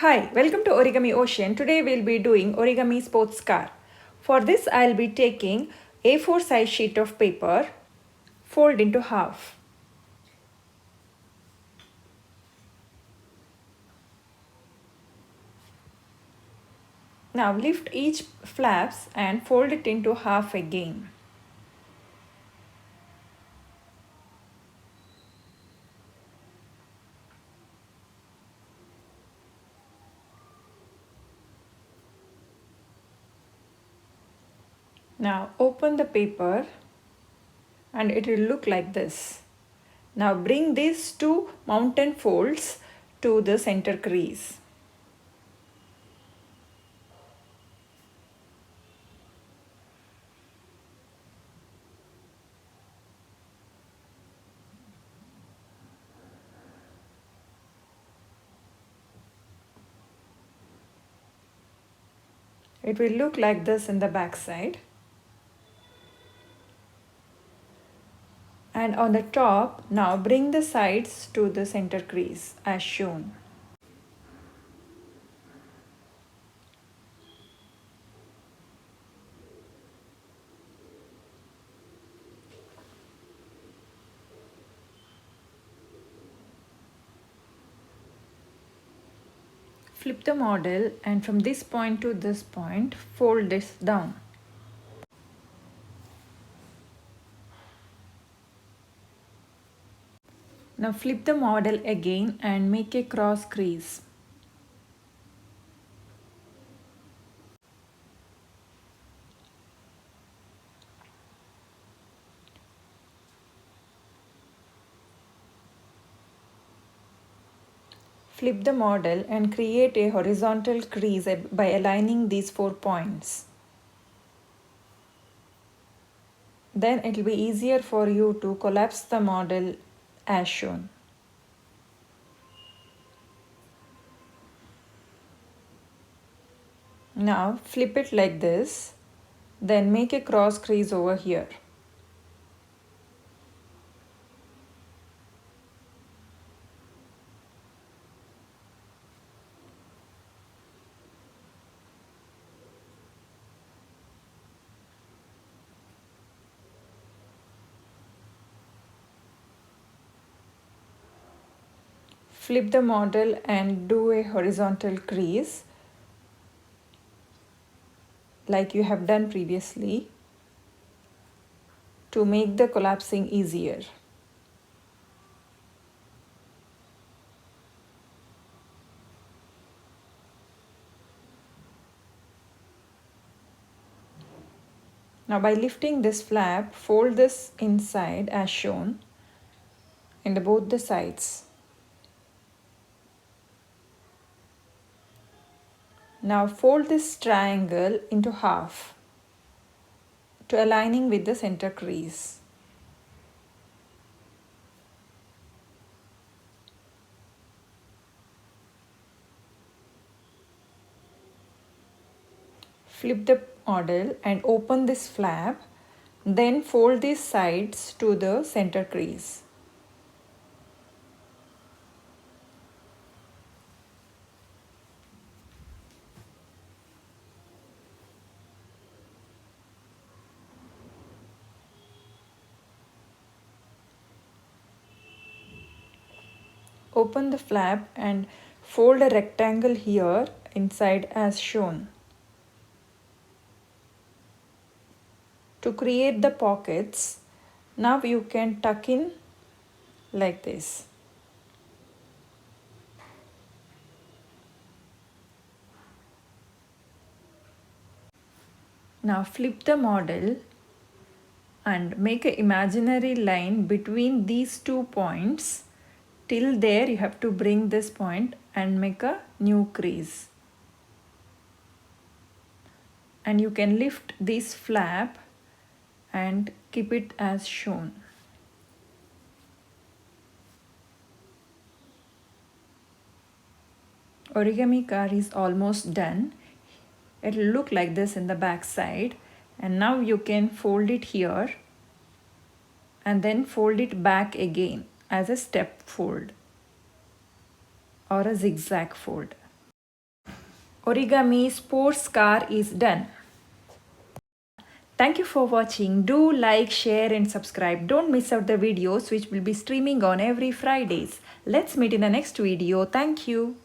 Hi, welcome to Origami Ocean. Today we'll be doing origami sports car. For this I'll be taking A4 size sheet of paper, fold into half. Now lift each flaps and fold it into half again. Now open the paper and it will look like this. Now bring these two mountain folds to the center crease. It will look like this in the back side. And on the top, now bring the sides to the center crease as shown. Flip the model and from this point to this point, fold this down. Now flip the model again and make a cross crease. Flip the model and create a horizontal crease by aligning these 4 points. Then it will be easier for you to collapse the model as shown. Now flip it like this, then make a cross crease over here. Flip the model and do a horizontal crease like you have done previously to make the collapsing easier. Now by lifting this flap, fold this inside as shown in both the sides. Now fold this triangle into half to aligning with the center crease. Flip the model and open this flap, then fold these sides to the center crease. Open the flap and fold a rectangle here inside as shown. To create the pockets, now you can tuck in like this. Now flip the model and make an imaginary line between these 2 points. Till there you have to bring this point and make a new crease. And you can lift this flap and keep it as shown. Origami car is almost done. It will look like this in the back side, and now you can fold it here and then fold it back again as a step fold or a zigzag fold. origami sports car is done. Thank you for watching. Do like, share and subscribe. Don't miss out the videos which will be streaming on every Fridays. Let's meet in the next video. Thank you.